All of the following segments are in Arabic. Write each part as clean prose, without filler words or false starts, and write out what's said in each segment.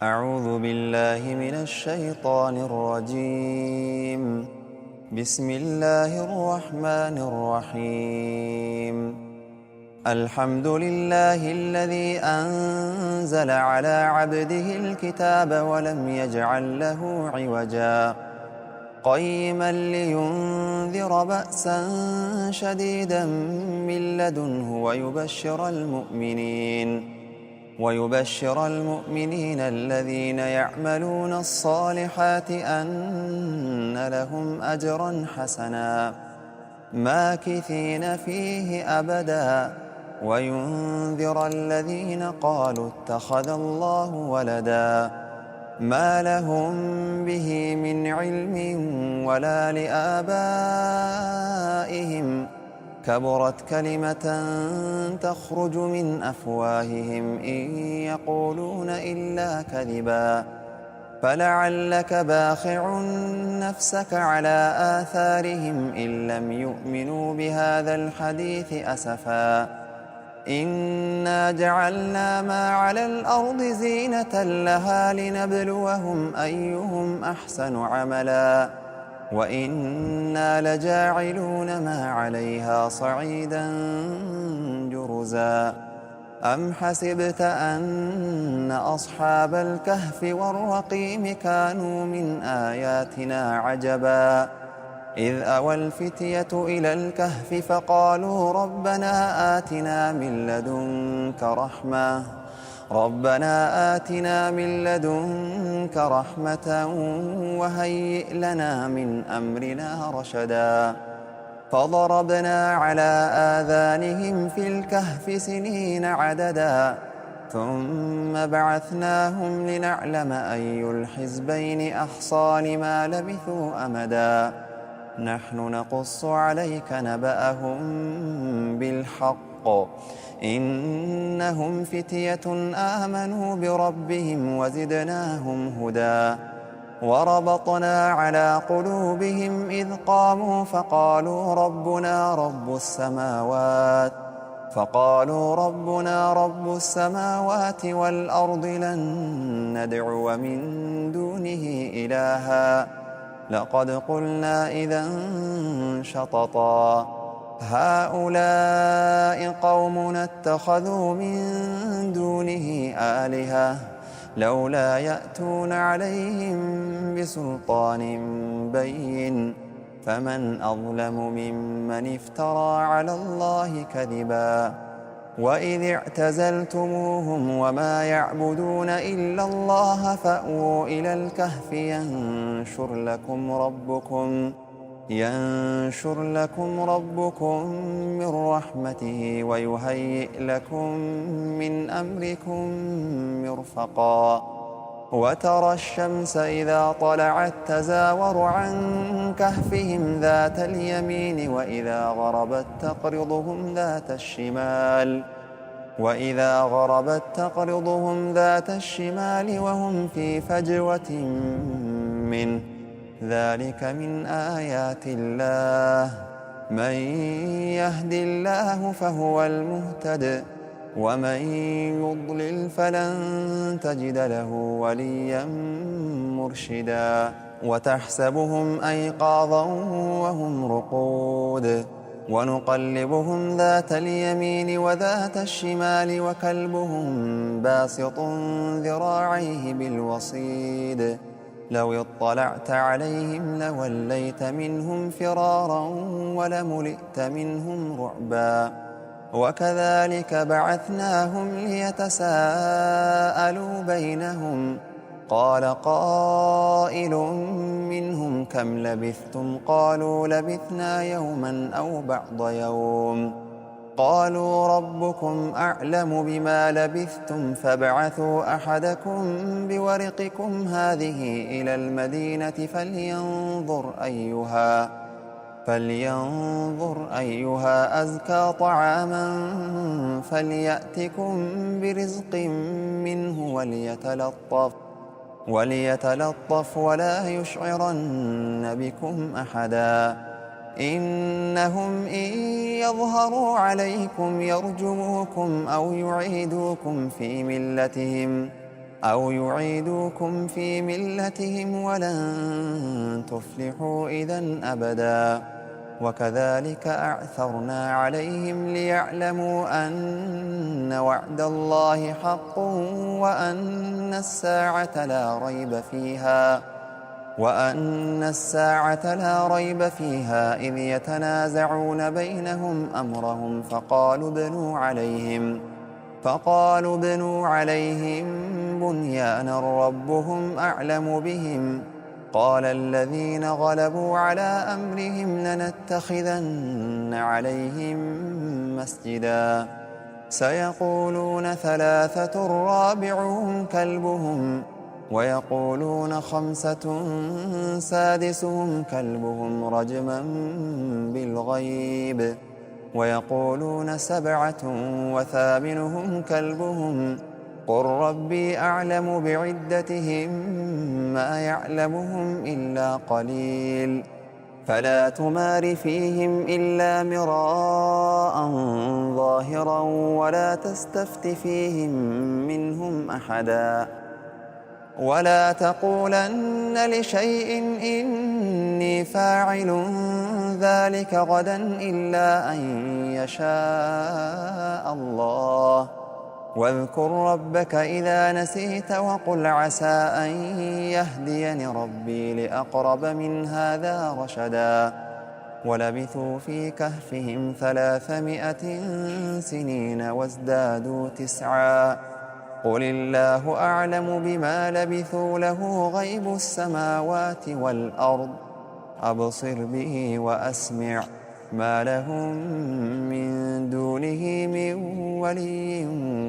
أعوذ بالله من الشيطان الرجيم. بسم الله الرحمن الرحيم. الحمد لله الذي أنزل على عبده الكتاب ولم يجعل له عوجا قيما لينذر بأسا شديدا من لدنه ويبشر المؤمنين الذين يعملون الصالحات أن لهم أجرا حسنا ماكثين فيه أبدا وينذر الذين قالوا اتخذ الله ولدا ما لهم به من علم ولا لآبائهم كبرت كلمة تخرج من أفواههم إن يقولون إلا كذبا فلعلك باخع نفسك على آثارهم إن لم يؤمنوا بهذا الحديث أسفا إنا جعلنا ما على الأرض زينة لها لنبلوهم أيهم أحسن عملا وإنا لجاعلون ما عليها صعيدا جرزا أم حسبت أن أصحاب الكهف والرقيم كانوا من آياتنا عجبا إذ أوى الفتية إلى الكهف فقالوا ربنا آتنا من لدنك رحمة وهيئ لنا من أمرنا رشدا فضربنا على آذانهم في الكهف سنين عددا ثم بعثناهم لنعلم أي الحزبين أحصى لما لبثوا أمدا نحن نقص عليك نبأهم بالحق إنهم فتية آمنوا بربهم وزدناهم هدى وربطنا على قلوبهم إذ قاموا فقالوا ربنا رب السماوات والأرض لن ندعو من دونه إلها لقد قلنا إذا شططا هؤلاء قومنا اتخذوا من دونه آلهة لولا يأتون عليهم بسلطان بين فمن أظلم ممن افترى على الله كذبا وإذ اعتزلتموهم وما يعبدون إلا الله فأووا إلى الكهف ينشر لكم ربكم من رحمته ويهيئ لكم من أمركم مرفقا وترى الشمس إذا طلعت تزاور عن كهفهم ذات اليمين وإذا غربت تقرضهم ذات الشمال وهم في فجوة منه ذلك من آيات الله من يهد الله فهو المهتد ومن يضلل فلن تجد له وليا مرشدا وتحسبهم أيقاظا وهم رقود ونقلبهم ذات اليمين وذات الشمال وكلبهم باسط ذراعيه بالوصيد لو اطلعت عليهم لوليت منهم فرارا ولملئت منهم رعبا وكذلك بعثناهم ليتساءلوا بينهم قال قائل منهم كم لبثتم قالوا لبثنا يوما أو بعض يوم قالوا ربكم أعلم بما لبثتم فابعثوا أحدكم بورقكم هذه إلى المدينة فلينظر أيها أزكى طعاما فليأتكم برزق منه وليتلطف ولا يشعرن بكم أحدا إنهم إن يظهروا عليكم يرجموكم أو يعيدوكم في ملتهم أو يعيدوكم في ملتهم ولن تفلحوا إذًا أبدًا وكذلك أعثرنا عليهم ليعلموا أن وعد الله حق وأن الساعة لا ريب فيها إذ يتنازعون بينهم أمرهم فقالوا ابنوا عليهم بنيانا ربهم أعلم بهم قال الذين غلبوا على أمرهم لنتخذن عليهم مسجدا سيقولون ثلاثة رابعهم كلبهم ويقولون خمسة سادسهم كلبهم رجما بالغيب ويقولون سبعة وثامنهم كلبهم قل ربي أعلم بعدتهم ما يعلمهم إلا قليل فلا تمار فيهم إلا مراء ظاهرا ولا تستفت فيهم منهم أحدا ولا تقولن لشيء إني فاعل ذلك غدا إلا أن يشاء الله واذكر ربك إذا نسيت وقل عسى أن يهديني ربي لأقرب من هذا رشدا ولبثوا في كهفهم 300 سنين وازدادوا 9 قل الله أعلم بما لبثوا له غيب السماوات والأرض أبصر به وأسمع ما لهم من دونه من ولي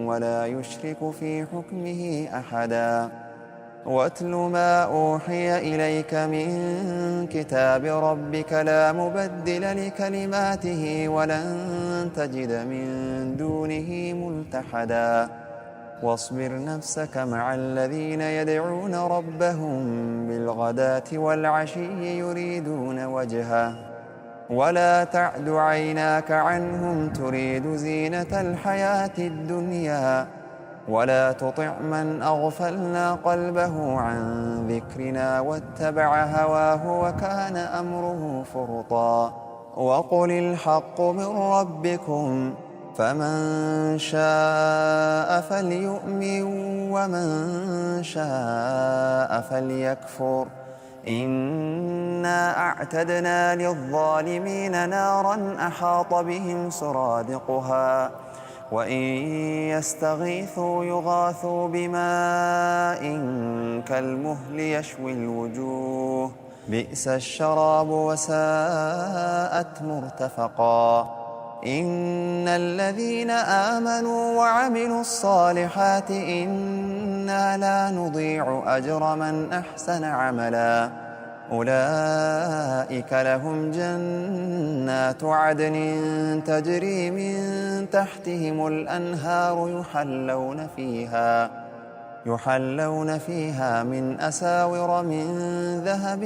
ولا يشرك في حكمه أحدا واتل ما أوحي إليك من كتاب ربك لا مبدل لكلماته ولن تجد من دونه ملتحدا واصبر نفسك مع الذين يدعون ربهم بالغداة والعشي يريدون وجهه ولا تعد عيناك عنهم تريد زينة الحياة الدنيا ولا تطع من أغفلنا قلبه عن ذكرنا واتبع هواه وكان أمره فرطا وقل الحق من ربكم فمن شاء فليؤمن ومن شاء فليكفر إنا أعتدنا للظالمين نارا أحاط بهم سرادقها وإن يستغيثوا يغاثوا بماء كالمهل يشوي الوجوه بئس الشراب وساءت مرتفقا إن الذين آمنوا وعملوا الصالحات إنا لا نضيع أجر من أحسن عملا أولئك لهم جنات عدن تجري من تحتهم الأنهار يحلون فيها من أساور من ذهب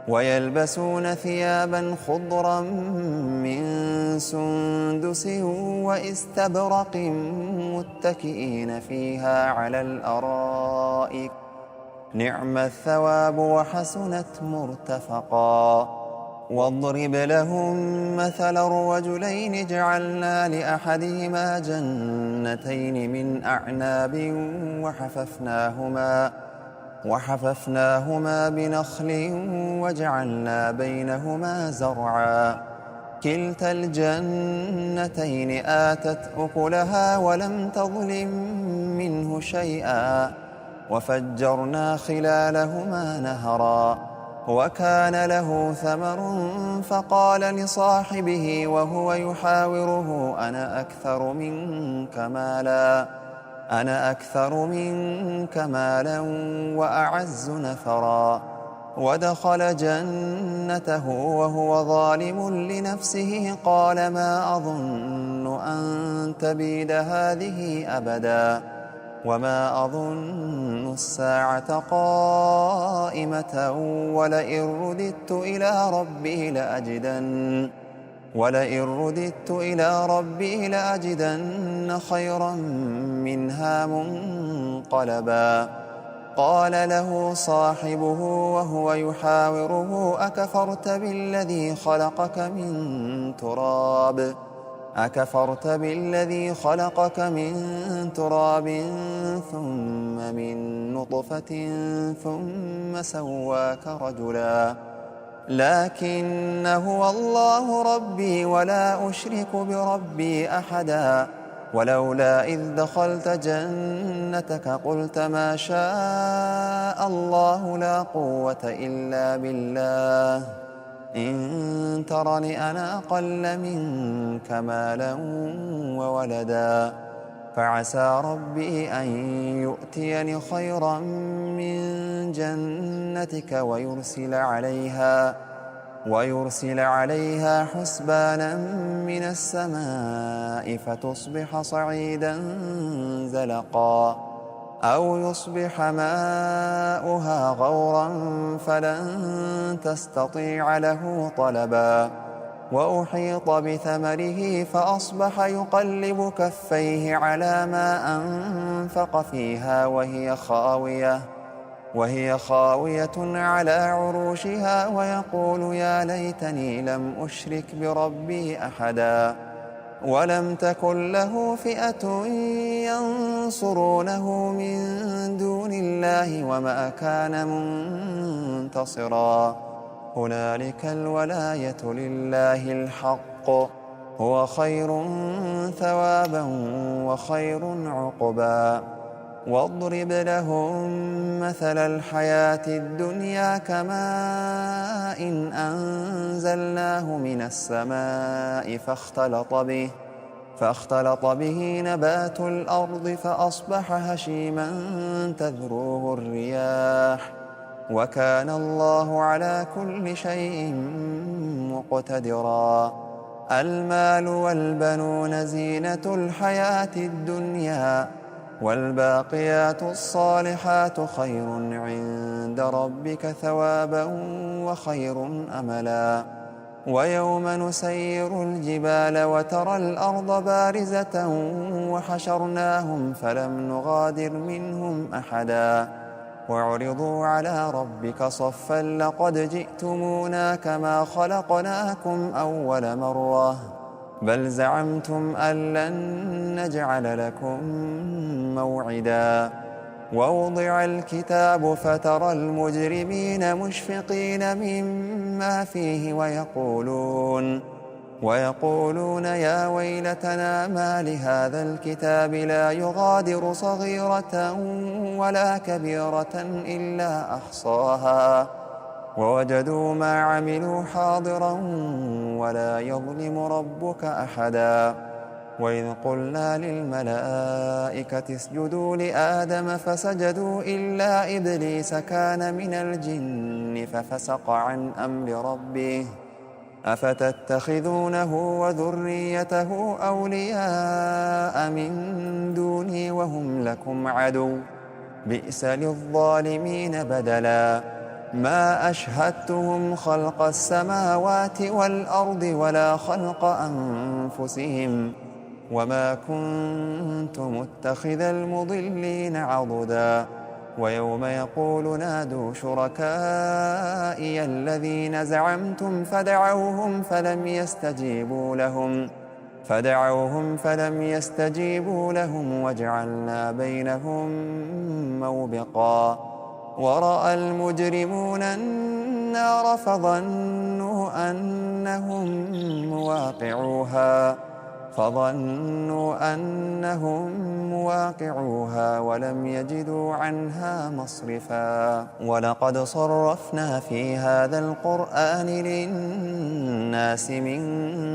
ويلبسون ثيابا خضرا من سندس واستبرق متكئين فيها على الأرائك نعم الثواب وحسنت مرتفقا واضرب لهم مثل الرجلين جعلنا لأحدهما جنتين من أعناب وحففناهما بنخل وجعلنا بينهما زرعا كلتا الجنتين آتت أكلها ولم تظلم منه شيئا وفجرنا خلالهما نهرا وكان له ثمر فقال لصاحبه وهو يحاوره أنا أكثر منك مالا وأعز نفرا ودخل جنته وهو ظالم لنفسه قال ما أظن أن تبيد هذه أبدا وما أظن الساعة قائمة ولئن رددت إلى ربي ولئن رددت إلى ربي لأجدن خيرا منها منقلبا. قال له صاحبه وهو يحاوره أكفرت بالذي خلقك من تراب ثم من نطفة ثم سواك رجلا. لكن هو الله ربي ولا أشرك بربي أحدا. ولولا إذ دخلت جنتك قلت ما شاء الله لا قوة إلا بالله إن ترني أنا أقل منك مالا وولدا. فعسى ربي أن يؤتيني خيرا من جنتك ويرسل عليها حسبانا من السماء فتصبح صعيدا زلقا، أو يصبح ماؤها غورا فلن تستطيع له طلبا. وأحيط بثمره فأصبح يقلب كفيه على ما أنفق فيها وهي خاوية على عروشها ويقول يا ليتني لم أشرك بربي أحدا. ولم تكن له فئة ينصرونه من دون الله وما كان منتصرا. هنالك الولاية لله الحق هو خير ثوابا وخير عقبا. واضرب لهم مثل الحياة الدنيا كماء إن أنزلناه من السماء فاختلط به نبات الأرض فأصبح هشيما تذروه الرياح وكان الله على كل شيء مقتدرا. المال والبنون زينة الحياة الدنيا والباقيات الصالحات خير عند ربك ثوابا وخير أملا. ويوم نسير الجبال وترى الأرض بارزة وحشرناهم فلم نغادر منهم أحدا وعرضوا على ربك صفا لقد جئتمونا كما خلقناكم أول مرة بل زعمتم أن لن نجعل لكم موعدا. ووضع الكتاب فترى المجرمين مشفقين مما فيه ويقولون يا ويلتنا ما لهذا الكتاب لا يغادر صغيرة ولا كبيرة إلا أحصاها ووجدوا ما عملوا حاضرا ولا يظلم ربك أحدا. وإذ قلنا للملائكة اسجدوا لآدم فسجدوا إلا إبليس كان من الجن ففسق عن أمر ربه أفتتخذونه وذريته أولياء من دوني وهم لكم عدو بئس للظالمين بدلا. ما أشهدتهم خلق السماوات والأرض ولا خلق أنفسهم وما كنت متخذ المضلين عضدا. ويوم يقول نادوا شركائي الذين زعمتم فدعوهم فلم يستجيبوا لهم وجعلنا بينهم موبقا. ورأى المجرمون النار فظنوا أنهم مواقعوها ولم يجدوا عنها مصرفا. ولقد صرفنا في هذا القرآن للناس من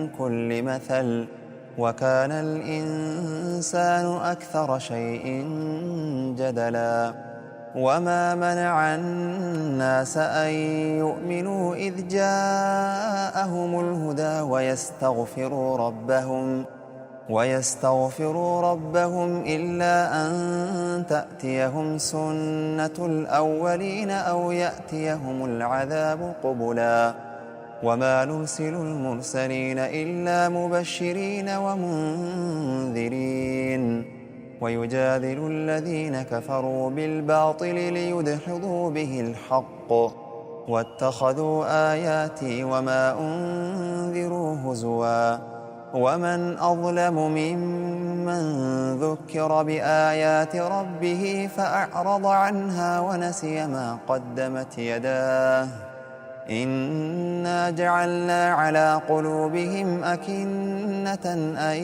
كل مثل وكان الإنسان أكثر شيء جدلا. وما منع الناس أن يؤمنوا إذ جاءهم الهدى ويستغفروا ربهم إلا أن تأتيهم سنة الأولين أو يأتيهم العذاب قبلا. وما نرسل المرسلين إلا مبشرين ومنذرين ويجادل الذين كفروا بالباطل ليدحضوا به الحق واتخذوا آياتي وما أنذروا هزوا ومن أظلم ممن ذكر بآيات ربه فأعرض عنها ونسي ما قدمت يداه إنا جعلنا على قلوبهم أكنة أن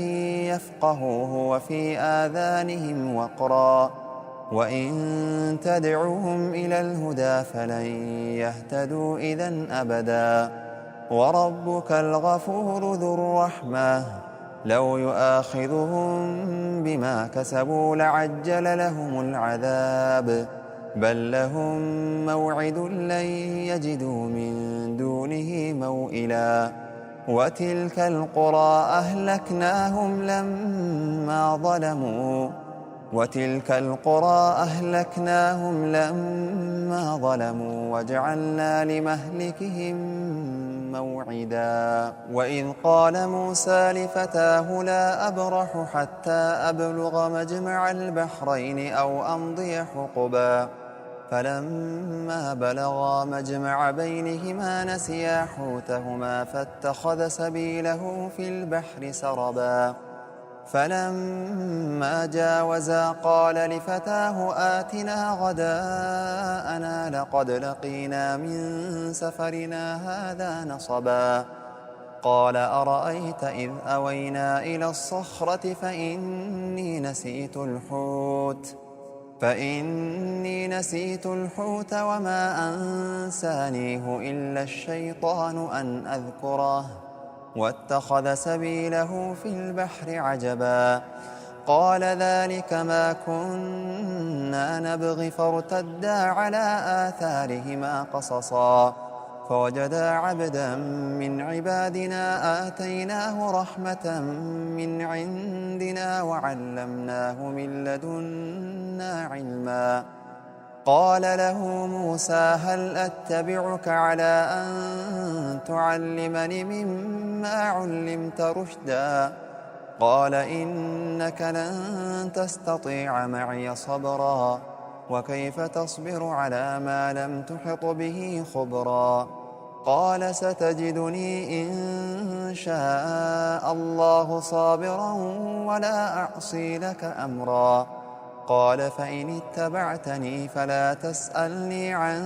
يفقهوه وفي آذانهم وقرا وإن تدعوهم إلى الهدى فلن يهتدوا إذن أبدا وربك الغفور ذو الرحمة لو يؤاخذهم بما كسبوا لعجل لهم العذاب بل لهم موعد لن يجدوا من دونه موئلا وتلك القرى أهلكناهم لما ظلموا وجعلنا لمهلكهم موعدا وإذ قال موسى لفتاه لا أبرح حتى أبلغ مجمع البحرين أو أمضي حقبا فلما بلغا مجمع بينهما نسيا حوتهما فاتخذ سبيله في البحر سربا فلما جاوزا قال لفتاه آتنا غداءنا لقد لقينا من سفرنا هذا نصبا قال أرأيت إذ أوينا إلى الصخرة فإني نسيت الحوت وما أنسانيه إلا الشيطان أن أذكره واتخذ سبيله في البحر عجبا قال ذلك ما كنا نبغي فارتدا على آثارهما قصصا فوجدا عبدا من عبادنا آتيناه رحمة من عندنا وعلمناه من لدنا علما قال له موسى هل أتبعك على أن تعلمني مما علمت رشدا قال إنك لن تستطيع معي صبرا وكيف تصبر على ما لم تحط به خبرا قال ستجدني إن شاء الله صابرا ولا أعصي لك أمرا قال فإن اتبعتني فلا تسألني عن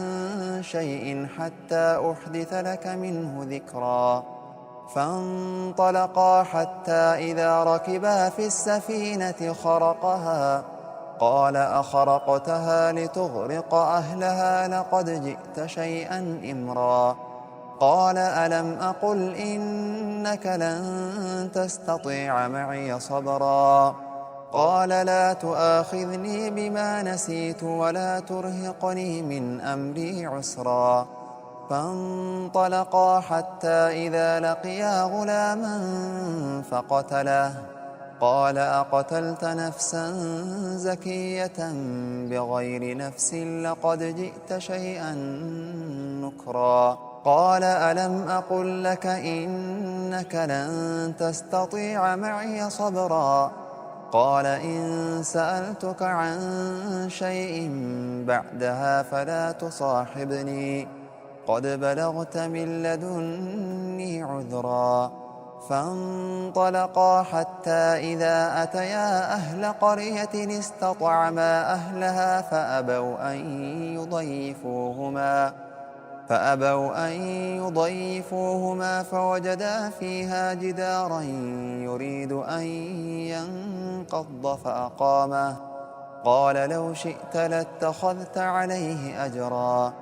شيء حتى أحدث لك منه ذكرا فانطلقا حتى إذا ركبا في السفينة خرقها قال أخرقتها لتغرق أهلها لقد جئت شيئا إمرا قال ألم أقل إنك لن تستطيع معي صبرا قال لا تؤاخذني بما نسيت ولا ترهقني من أمري عسرا فانطلقا حتى إذا لقيا غلاما فقتله قال أقتلت نفسا زكية بغير نفس لقد جئت شيئا نكرا قال ألم أقل لك إنك لن تستطيع معي صبرا قال إن سألتك عن شيء بعدها فلا تصاحبني قد بلغت من لدني عذرا فانطلقا حتى إذا أتيا أهل قرية استطعما أهلها فأبوا أن يضيفوهما فوجدا فيها جدارا يريد أن ينقض فأقامه قال لو شئت لاتخذت عليه أجرا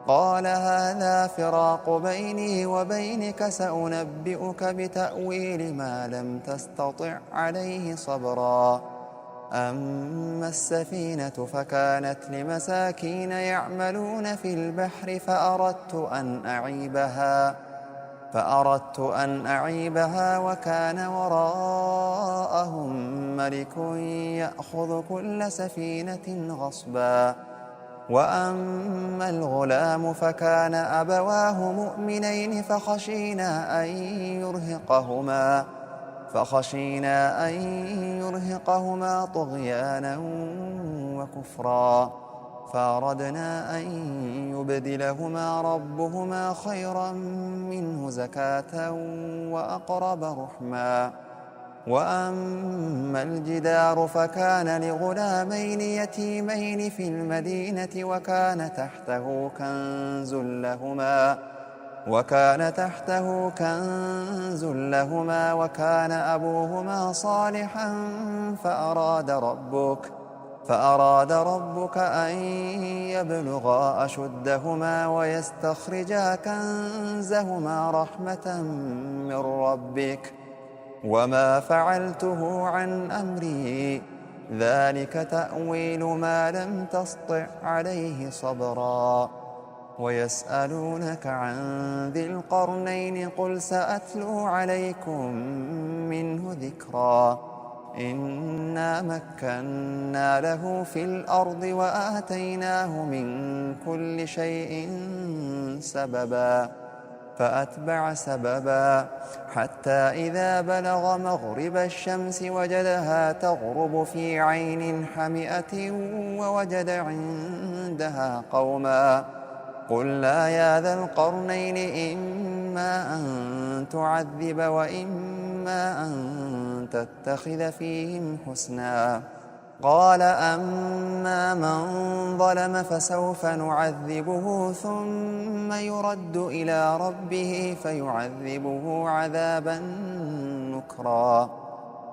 قال هذا فراق بيني وبينك سأنبئك بتأويل ما لم تستطع عليه صبرا أما السفينة فكانت لمساكين يعملون في البحر فأردت أن أعيبها وكان وراءهم ملك يأخذ كل سفينة غصبا وأما الغلام فكان أبواه مؤمنين فخشينا أن يرهقهما طغيانا وكفرا، فأردنا أن يبدلهما ربهما خيرا منه زكاة وأقرب رحما. وأما الجدار فكان لغلامين يتيمين في المدينة وكان تحته كنز لهما وكان أبوهما صالحا فأراد ربك أن يبلغا أشدهما ويستخرجا كنزهما رحمة من ربك، وما فعلته عن أمري، ذلك تأويل ما لم تسطع عليه صبرا. ويسألونك عن ذي القرنين قل سأتلو عليكم منه ذكرا. إنا مكنا له في الأرض وآتيناه من كل شيء سببا، فأتبع سببا حتى إذا بلغ مغرب الشمس وجدها تغرب في عين حمئة ووجد عندها قوما. قلنا يا ذا القرنين إما أن تعذب وإما أن تتخذ فيهم حسنا. قال أما من ظلم فسوف نعذبه ثم يرد إلى ربه فيعذبه عذابا نكرا.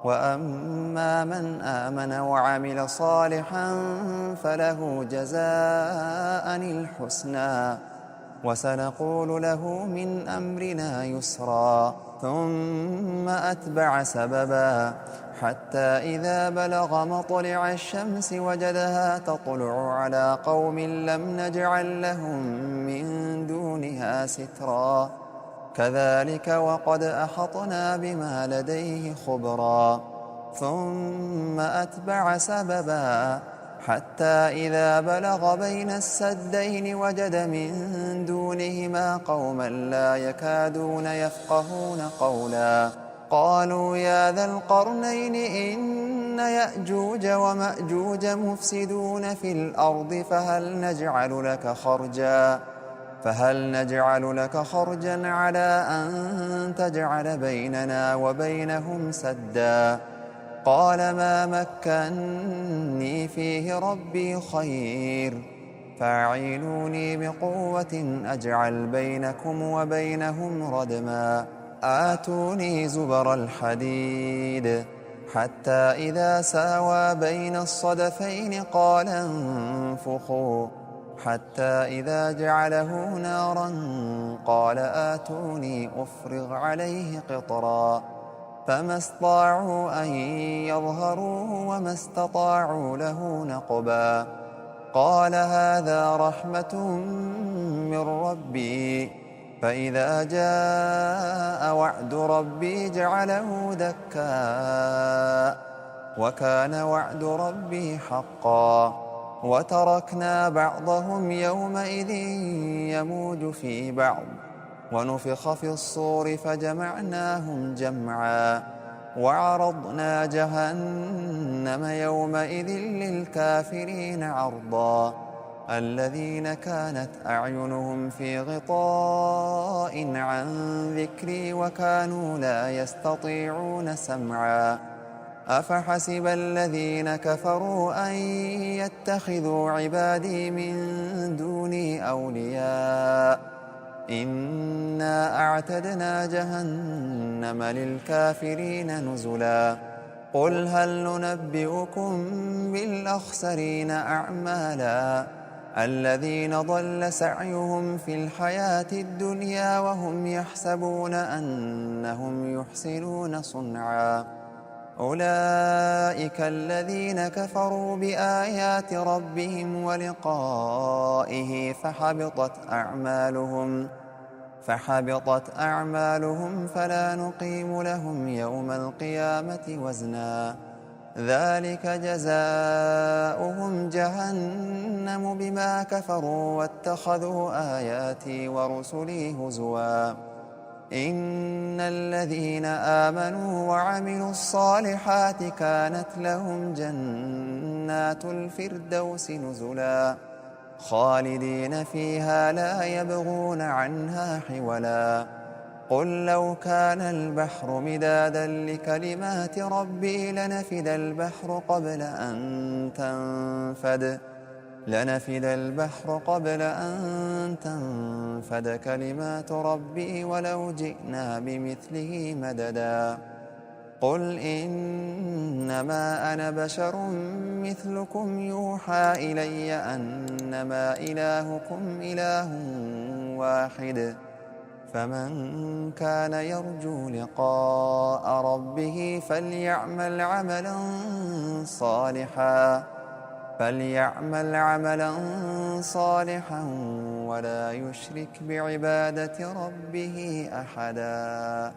وأما من آمن وعمل صالحا فله جزاء الحسنى وسنقول له من أمرنا يسرا. ثم أتبع سببا حتى إذا بلغ مطلع الشمس وجدها تطلع على قوم لم نجعل لهم من دونها سترا، كذلك وقد أحطنا بما لديه خبرا. ثم أتبع سببا حتى إذا بلغ بين السدين وجد من دونهما قوما لا يكادون يفقهون قولا. قالوا يا ذا القرنين إن يأجوج ومأجوج مفسدون في الأرض فهل نجعل لك خرجا على أن تجعل بيننا وبينهم سدا. قال ما مكني فيه ربي خير، فاعينوني بقوة أجعل بينكم وبينهم ردما. آتوني زبر الحديد حتى إذا ساوى بين الصدفين قال انفخوا، حتى إذا جعله نارا قال آتوني أفرغ عليه قطرا. فما استطاعوا أن يظهروه وما استطاعوا له نقبا. قال هذا رحمة من ربي، فإذا جاء وعد ربي جعله دكا، وكان وعد ربي حقا. وتركنا بعضهم يومئذ يموج في بعض، ونفخ في الصور فجمعناهم جمعا، وعرضنا جهنم يومئذ للكافرين عرضا. الذين كانت أعينهم في غطاء عن ذكري وكانوا لا يستطيعون سمعا. أفحسب الذين كفروا أن يتخذوا عبادي من دوني أولياء، إنا أعتدنا جهنم للكافرين نزلا. قل هل ننبئكم بالأخسرين أعمالا، الذين ضل سعيهم في الحياة الدنيا وهم يحسبون أنهم يحسنون صنعا. أولئك الذين كفروا بآيات ربهم ولقائه فحبطت أعمالهم فلا نقيم لهم يوم القيامة وزنا. ذلك جزاؤهم جهنم بما كفروا واتخذوا آياتي ورسلي هزوا إن الذين آمنوا وعملوا الصالحات كانت لهم جنات الفردوس نزلا خالدين فيها لا يبغون عنها حولا قل لو كان البحر مدادا لكلمات ربي لنفد البحر قبل أن تنفد كلمات ربي ولو جئنا بمثله مددا قل إنما أنا بشر مثلكم يوحى إلي أنما إلهكم إله واحد فمن كان يرجو لقاء ربه فليعمل عملا صالحا ولا يشرك بعبادة ربه أحدا.